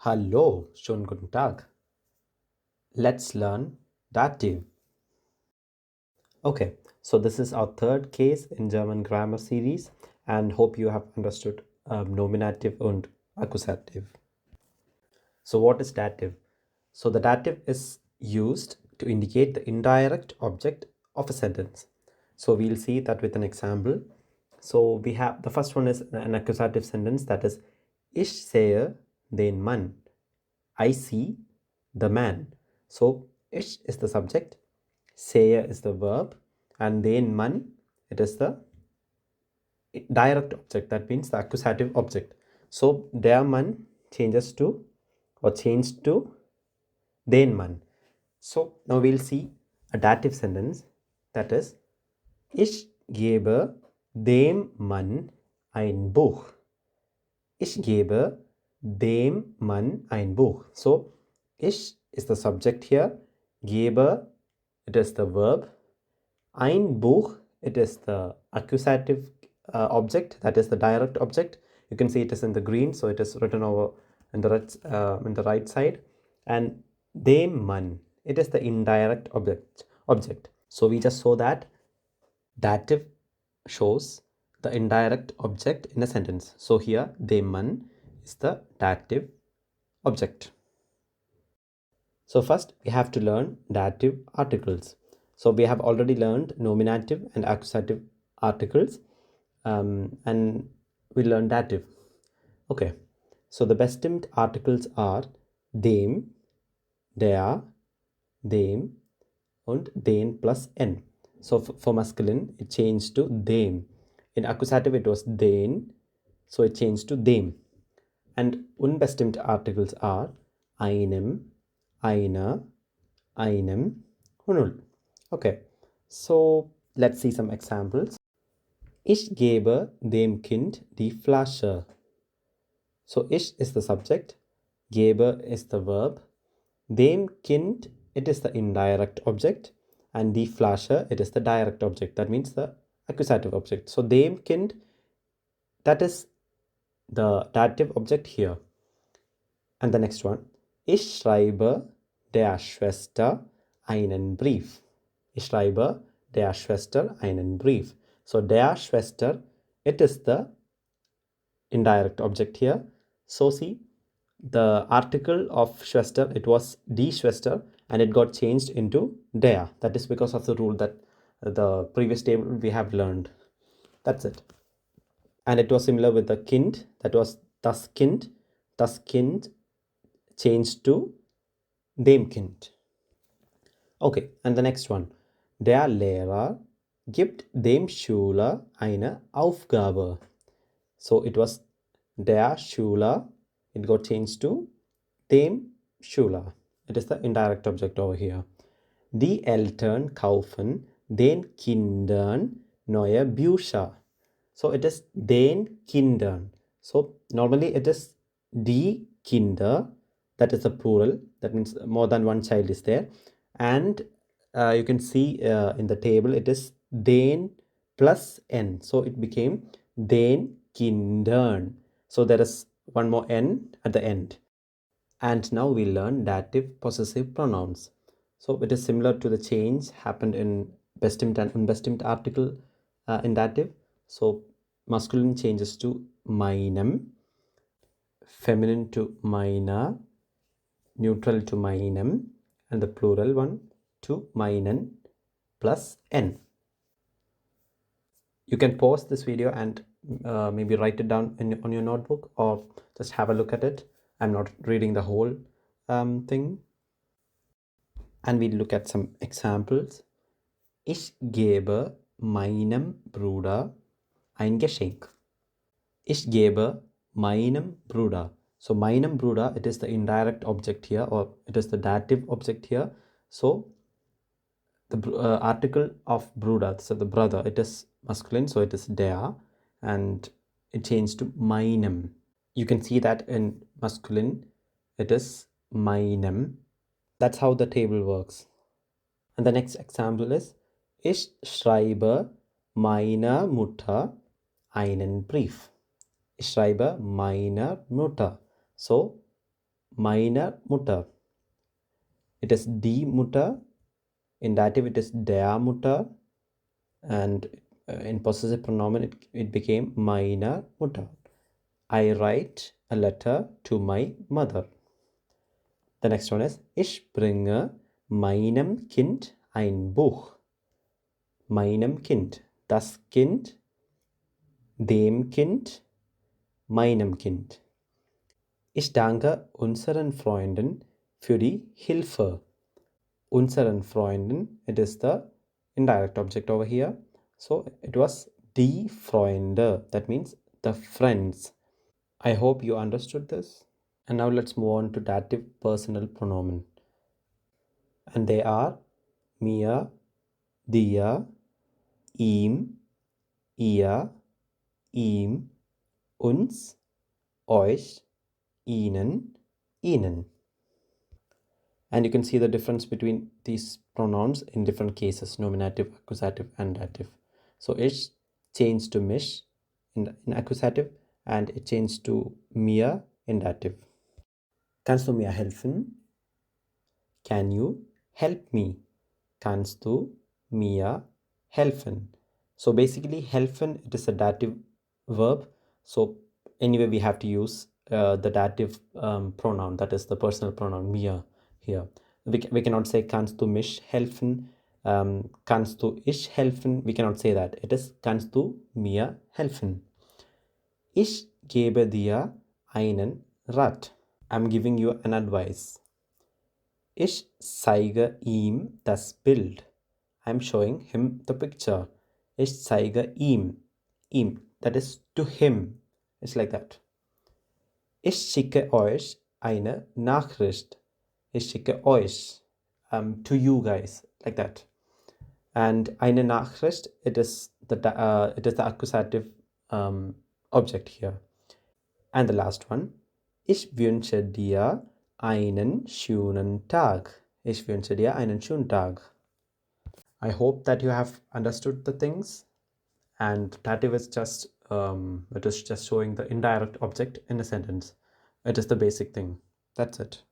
Hallo, schönen guten Tag. Let's learn Dativ. Okay, so this is our third case in German grammar series and hope you have understood Nominative and Accusative. So what is dative? So the dative is used to indicate the indirect object of a sentence. So we'll see that with an example. So we have the first one is an accusative sentence, that is Ich sehe den Mann. I see the man. So ich is the subject, sehe is the verb, and den Mann, it is the direct object, that means the accusative object. So der Mann changes to or changed to den Mann. So now we'll see a dative sentence, that is ich gebe dem Mann ein Buch. Ich gebe dem Mann ein Buch. So ich is the subject here, gebe, it is the verb, ein Buch, it is the accusative object, that is the direct object. You can see it is in the green, so it is written over in the right side. And dem Mann, it is the indirect object. So we just saw that dative shows the indirect object in a sentence. So here dem Mann is the dative object. So first we have to learn dative articles. So we have already learned nominative and accusative articles, and we learned dative. Okay, so the bestimmt articles are dem, der, dem und den plus n. So for masculine it changed to dem. In accusative it was den, so it changed to dem. And unbestimmt articles are einem, einer, einem, null. Okay, so let's see some examples. Ich gebe dem Kind die Flasche. So ich is the subject, gebe is the verb, dem Kind, it is the indirect object, and die Flasche, it is the direct object, that means the accusative object. So dem Kind, that is the dative object here. And the next one, ich schreibe der Schwester einen Brief. Ich schreibe der Schwester einen Brief. So der Schwester, it is the indirect object here. So see, the article of Schwester, it was die Schwester, and it got changed into der. That is because of the rule that the previous table we have learned. That's it. And it was similar with the Kind, that was das Kind. Das Kind changed to dem Kind. Okay, and the next one. Der Lehrer gibt dem Schüler eine Aufgabe. So it was der Schüler, it got changed to dem Schüler. It is the indirect object over here. Die Eltern kaufen den Kindern neue Bücher. So it is den Kindern. So normally it is die Kinder, that is a plural, that means more than one child is there. And you can see in the table it is den plus n, so it became den Kindern. So there is one more n at the end. And now we learn dative possessive pronouns. So it is similar to the change happened in bestimmt and unbestimmt article in dative. So masculine changes to meinem, feminine to meiner, neutral to meinem, and the plural one to meinen plus n. You can pause this video and maybe write it down on your notebook, or just have a look at it. I'm not reading the whole thing. And we look at some examples. Ich gebe meinem Bruder ein Geschenk. Ich gebe meinem Bruder. So meinem Bruder, it is the indirect object here, or it is the dative object here. So the article of Bruder, so the brother, it is masculine, so it is der, and it changed to meinem. You can see that in masculine it is meinem. That's how the table works. And the next example is ich schreibe meiner Mutter einen Brief. Ich schreibe meiner Mutter. So meine Mutter. It is die Mutter. In dative, it is der Mutter. And in possessive pronoun, it became meine Mutter. I write a letter to my mother. The next one is ich bringe meinem Kind ein Buch. Meinem Kind. Das Kind, dem Kind, meinem Kind. Ich danke unseren Freunden für die Hilfe. Unseren Freunden, it is the indirect object over here. So it was die Freunde. That means the friends. I hope you understood this. And now let's move on to dative personal pronoun. And they are mir, dir, ihm, ihr, ihm, uns, euch, ihnen, ihnen. And you can see the difference between these pronouns in different cases, nominative, accusative, and dative. So ich changed to mich in accusative, and it changed to mir in dative. Kannst du mir helfen? Can you help me? Kannst du mir helfen? So basically, helfen, it is a dative verb. So anyway, we have to use the dative pronoun, that is the personal pronoun mir here. We cannot say kannst du mich helfen, kannst du ich helfen. We cannot say that. It is kannst du mir helfen. Ich gebe dir einen Rat. I'm giving you an advice. Ich zeige ihm das Bild. I'm showing him the picture. Ich zeige ihm. Ihm. That is to him. It's like that. Ich schicke euch eine Nachricht. Ich schicke euch. To you guys. Like that. And eine Nachricht, it is the accusative object here. And the last one. Ich wünsche dir einen schönen Tag. Ich wünsche dir einen schönen Tag. I hope that you have understood the things. And dative is just it is just showing the indirect object in a sentence. It is the basic thing. That's it.